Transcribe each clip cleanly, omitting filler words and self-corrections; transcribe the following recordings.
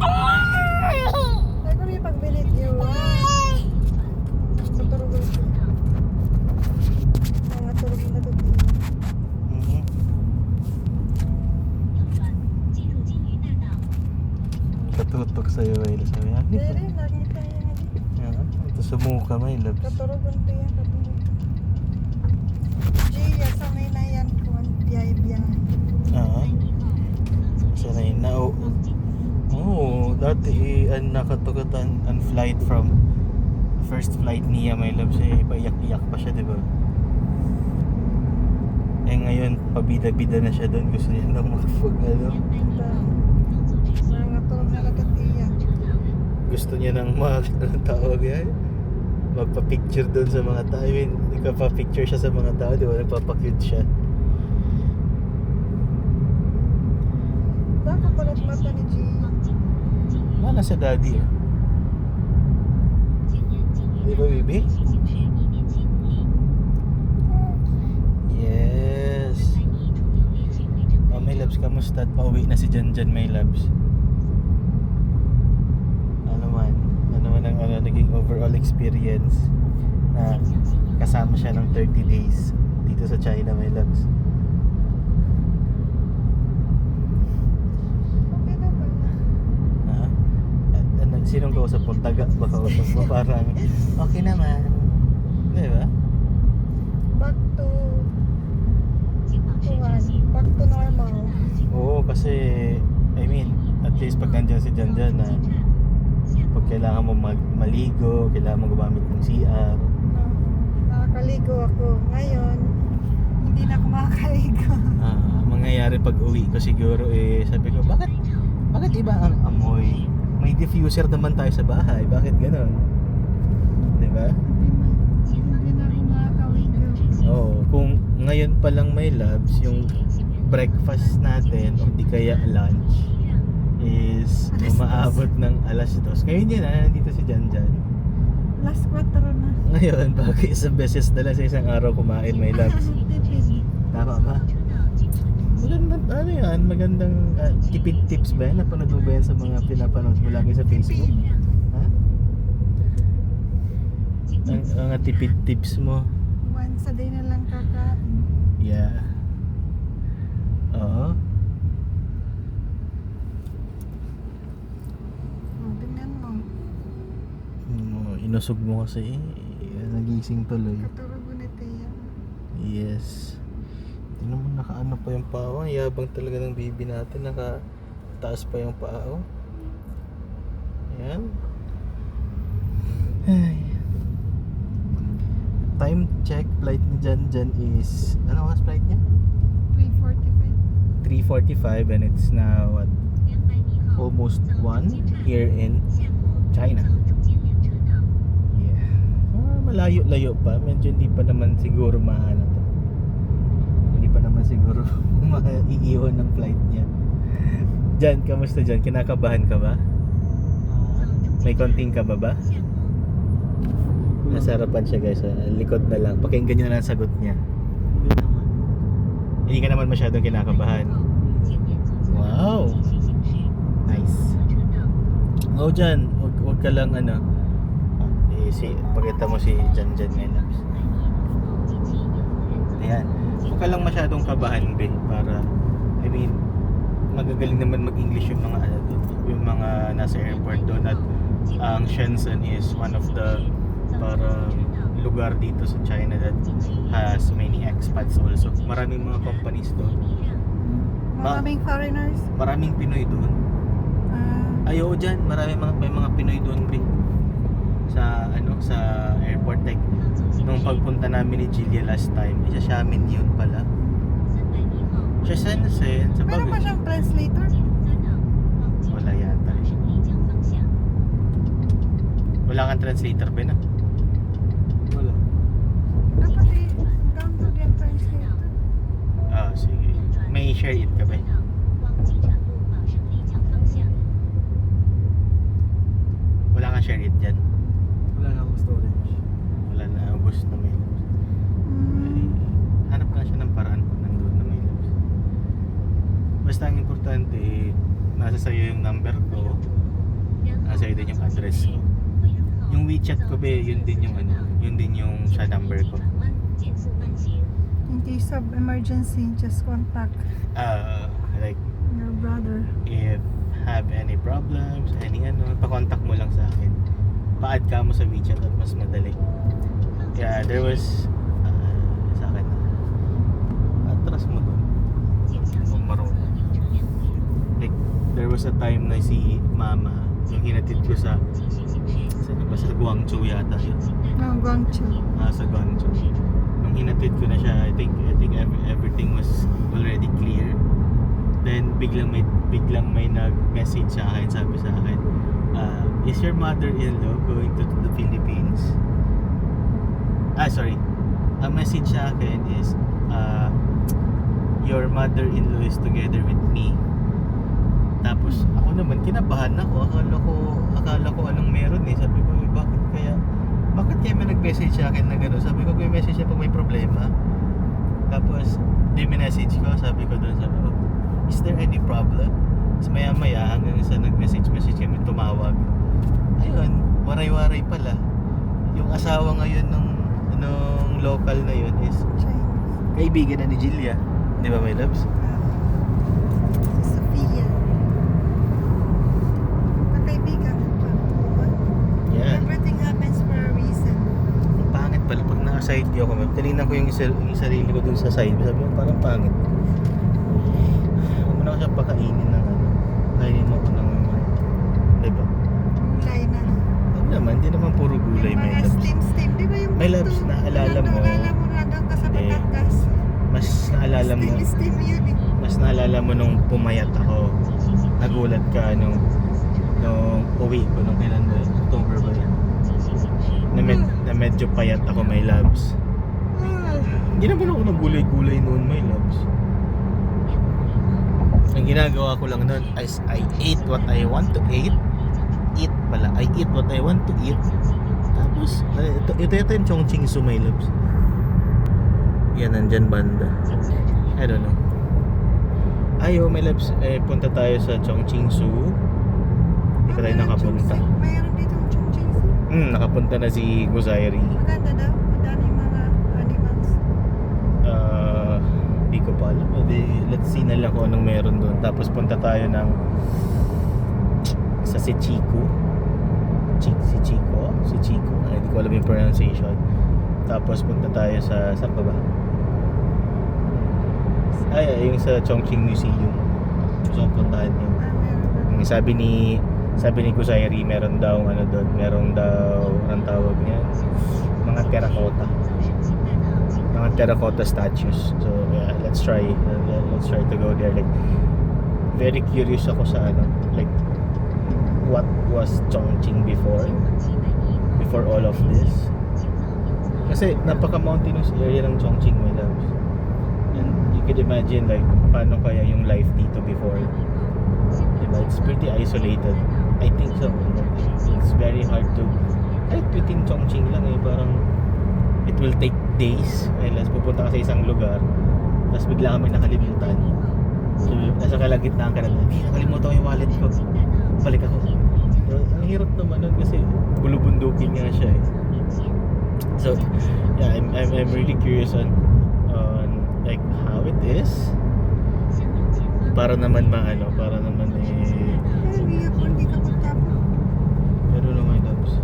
Ako may pagbilit yun. Tuturugan ko. Mga turugin na doon. Katutok sa'yo, may labs. Sabi, Hindi rin, lagi tayo nga. ito sumuka, may labs. Tuturugan ko yan. Gia, sanay na yan kung biyay-biyay. Sanay na. Dati nakatugatan ang flight from first flight niya, may labs, paiyak-iyak pa siya, di ba? Ngayon, pabida-bida na siya doon. Gusto niya na makapag, Mga turog na lagat iya. gusto niya nang tawag yan, magpa-picture doon sa mga tao. I mean, nagpa-picture siya sa mga tao, di ba? Nagpapa-cute siya. Bakit palit mata ni Gia? Wala sa daddy, Di ba, baby? Yes. May labs, kamusta? Pauwi na si Janjan, may labs. Ano man ang naging overall experience na kasama siya ng 30 days dito sa China, may labs. Okay naman na. Sinong kausap mo? Taga ba kausap mo? Parang okay naman, di ba? Back to back to normal. Oo, kasi I mean, at least pag nandiyan si Janjan na pag kailangan mo maligo, kailangan mo gumamit ng CR. Nakakaligo ako. Ngayon, hindi na ako makakaligo. Mangyayari pag uwi ko siguro sabi ko, bakit iba ang amoy? May diffuser naman tayo sa bahay, bakit gano'n? Di ba? Hindi na ako makakaligo. Oo, kung ngayon pa lang may labs, yung breakfast natin o di kaya lunch is umaabot ng alas 2. Ngayon yan nandito si Janjan. Last 4 na. Ngayon, bakit isang beses na lang sa isang araw kumain may labs? Tipid. Tama ba? Magandang, magandang tipid tips ba yan? Napanood mo ba yan sa mga pinapanood mo lagi sa Facebook? Ha? Ang mga tipid tips mo. Once a day na lang kakain. Yeah. Oo. Tingnan mo. Inusog mo kasi nagising tuloy. Katulog ulit yan. Yes. Tingnan mo, nakaano pa yung paa. Yabang talaga ng baby natin. Nakataas pa yung paa. Ayan. Ay. Time check, flight ni Janjan is, ano was flight niya? 3:45 and it's now what? Almost 1 here in China. Yeah. Malayo-layo pa. Medyo hindi pa naman siguro maano to. Hindi pa naman siguro maiiwan ng flight niya. Jan, kamusta Jan? Kinakabahan ka ba? May konting kaba ba? Nasa harapan siya guys, likod na lang. Pakinggan nyo na lang ang sagot niya. Hindi ka naman masyadong kinakabahan. Wow! Nice. Jan, wag ka lang pakita mo si Janjan ngayon. Ayan. Huwag ka lang masyadong kabahan, be, para, I mean, magagaling naman mag-English yung mga yung mga nasa airport doon. At ang Shenzhen is one of the lugar dito sa China that has many expats also. Maraming mga companies doon. Maraming foreigners. Maraming Pinoy doon. Ayaw dyan, may mga Pinoy doon, be. Sa airport, like nung pagpunta namin ni Julia last time, isa Xiamen yun pala. Shenzhen sa Meron ba siyang translator? Wala yata. Wala kang translator, Ben? Wala. Dapat download yung translator. Sige. May share it ka ba? Wala kang share it dyan? Wala na akong storage. Wala na, ubos na may labs. Hanap ka siya ng paraan pag nandun na may labs. Basta ang importante, nasa sa'yo yung number ko. address ko. Yung WeChat ko be, yun din yung ano, yun din yung sa number ko. In case of emergency, just contact Like your brother. if have any problems, any ano, pa-contact mo lang sa akin. Pa-add ka mo sa WeChat at mas madali. Yeah, there was sa akin. Atras mo doon. Kung marunong. Like, there was a time na si Mama, yung hinatid ko sa Guangzhou yata yun. No, Guangzhou. Sa Guangzhou. Nung hinatid ko na siya, I think everything was already clear. Then biglang may nag-message sa akin, sabi sa akin, is your mother-in-law going to the Philippines? Sorry. Ang message sa akin is, your mother-in-law is together with me. Tapos ako naman kinabahan ako. Akala ko anong meron eh. Sabi ko, bakit kaya may nag-message sa akin na gano'n? Sabi ko, may message siya pag may problema. Tapos di message ko, sabi ko doon, is there any problem? Tapos maya hanggang sa nag-message kami, tumawag. Ayun, waray-waray pala. Yung asawa ngayon nung local na yun is Chinese. kaibigan na ni Jillia. Di ba, my loves? Si Sophia. Magkaibigan pa. Yeah. Everything happens for a reason. Ang pangit pala pag naka-side view ako. Tinignan ko yung sarili ko dun sa side view. Sabi ko, parang pangit ko. Huwag mo na ko siya pakainin ng ano. Kainin mo ko ng diba? Gulay na. Huwag naman, di naman puro gulay, Yung my mga loves. steam. Di ba yung My loves, naalala mo. Naalala mo na doon ka sa Eh, Batangas. Mas naalala mo. Steam yun eh. Mas naalala mo nung pumayat ako. Nagulat ka nung uwi ko nung kailan ba yun? October ba yun? Na medyo payat ako, my loves. Hindi naman ako nagulay-gulay noon, my loves. Ang ginagawa ko lang noon is I ate what I want to eat. I eat what I want to eat. Tapos, ito yung Chongqingsu, my loves. Yan, nandyan banda. I don't know. Ayo, my loves, punta tayo sa Chongqingsu. Hindi pa tayo nakapunta. Mayroon dito yung Chongqingsu. Nakapunta na si Guzairi. Maganda daw. Madami mga animals. Hindi ko pa alam. Let's see na lang kung anong meron doon. Tapos punta tayo ng sa Sichiku. Sichiku. Hindi ko alam yung pronunciation. Tapos punta tayo sa saan pa ba? Yung sa Chongqing Museum. Gusto kong puntahan yun. Meron. Sabi ni Kusairi, meron daw anong tawag niya, mga terracotta statues. So yeah, let's try to go there. Like, very curious ako sa like what was Chongqing before all of this, kasi napaka mountainous area ng Chongqing, my loves. And you could imagine like paano kaya yung life dito before. Diba? It's pretty isolated. I think so. It's very hard to, kahit within Chongqing lang parang it will take days. Let's pupunta ka sa isang lugar, tapos bigla kami nakalimutan. So nasa kalagitnaan ka na, nakalimutan ko yung wallet ko, balik ako. So, ang hirap naman nun kasi bulubundukin nga siya eh. So yeah, I'm really curious on like how it is, para naman Pero hindi ka punta po. pero no, my loves.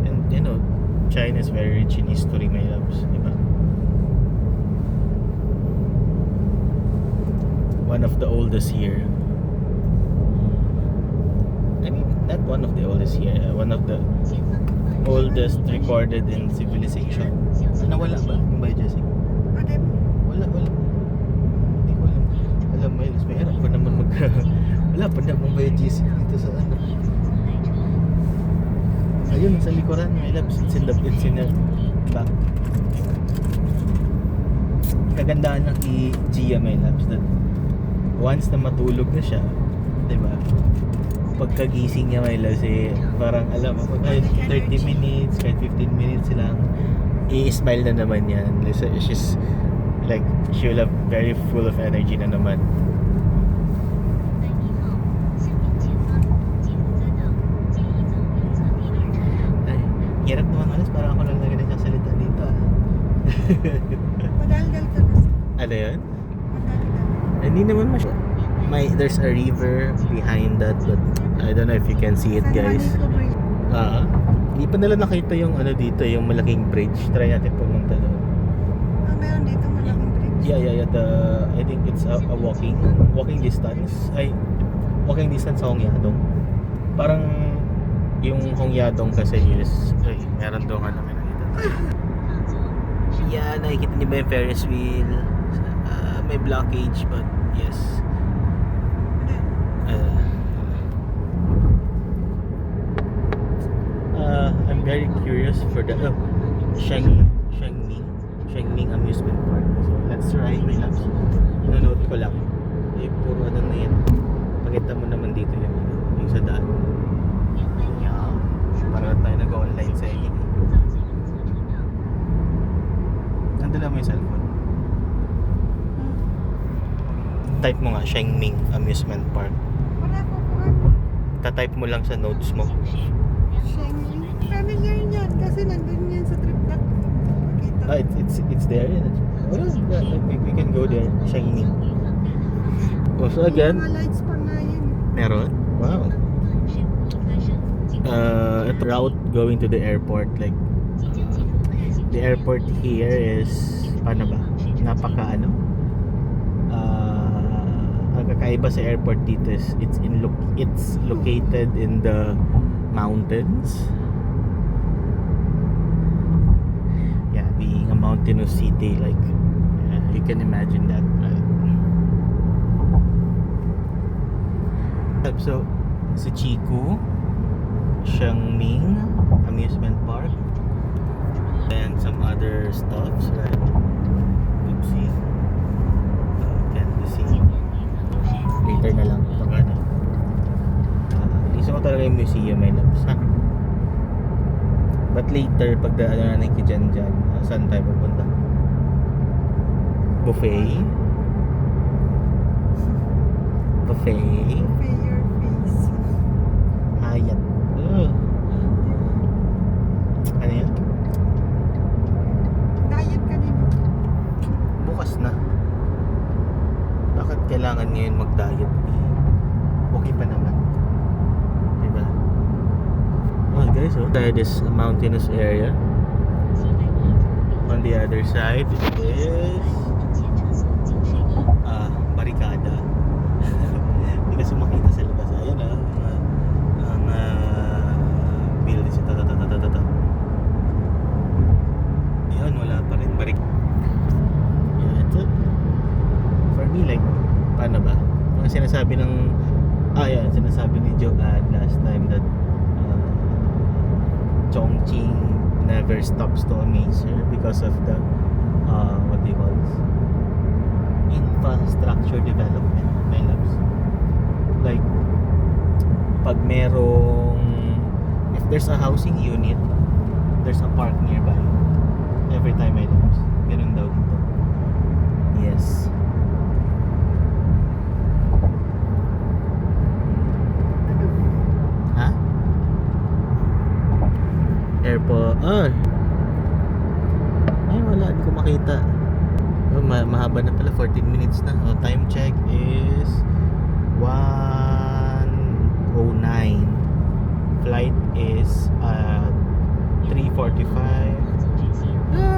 And you know, China is very rich in history, my loves, diba? One of the oldest here. I mean, not one of the oldest here, one of the oldest recorded in civilization. Nawala ba yung by Jessica? Ate, Wala. Hindi ko alam. Alam mo, mas mahirap pa naman wala pa naman by Jessica dito sa ano. Ayun, sa likuran, my loves. It's in the back. Kagandahan ng Gia, my loves, that once na matulog na siya, diba? Pagkagising niya, my loves, parang alam mo, kahit 30 minutes, kahit 15 minutes silang i-smile na naman yan. She's like, she will have very full of energy na naman. Hirap naman alas, parang ako lang lagi nagsasalita dito ah. Madaldal ka kasi. Ano yun? Madaldal. Hindi naman there's a river behind that, but I don't know if you can see it, San guys. Juanico Bridge. Hindi pa nila nakita yung ano dito, yung malaking bridge. Try natin pumunta doon. Meron dito malaking bridge. Yeah. I think it's a walking distance. Walking distance sa Hongyadong. Parang yung Hongyadong kasi is, meron doon ano, may nakita. Yeah, nakikita niyo ba yung Ferris wheel? May blockage, but yes. I'm very curious for the Shengming Amusement Park. So let's try my laps. Nanonood ko lang. Puro ano na yan. Pakita mo naman dito yung sa daan. Yeah. Para tayo nag-online sa inyo. Nandala mo yung cellphone. Type mo nga Shengming Amusement Park. Wala po po. Tatype mo lang sa notes mo. Shengli. Familiar niyan kasi nandun yan sa trip that. It's there. We can go there. Shengming. So again, Mga lights pa nga yun. meron. Wow. Route going to the airport, like the airport here is paano ba? Napaka ano? Ang kakaiba sa airport dito is it's located in the mountains. Yeah, being a mountainous city, like you can imagine that, right? So, si Chiku, Shengming Amusement Park, and some other stuffs, right? Good see. Can't be seen. Later na lang pag ano. Gusto ko talaga yung museum, may labs, ha? But later, pag ano na natin dyan, saan tayo pupunta? Buffet? Pay your fees. Hayat. Ano yan? Diet ka din. Bukas na. Bakit kailangan ngayon mag-diet? Okay pa naman. Diba? Oh guys, tayo this mountainous area. On the other side is barikada. Hindi kasi makita sa labas. Ayan ang buildings ito. Ayan, wala pa rin barik. Yeah, it's for me, like, paano ba? Ang sinasabi ng sinasabi ni Joanne last time that Chongqing never stops to amaze her because of the what do you call this? Infrastructure development, my loves. Like, pag if there's a housing unit, there's a park nearby. Every time I loves. Ganun daw dito. Yes. Ha? Airport. Ay, wala. Hindi ko makita. Mahaba na pala. 14 minutes na. Time check is 1:09. Flight is 3:45.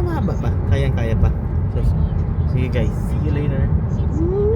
Mahaba pa. Kayang-kaya pa. So, sige guys. See you later. Woo!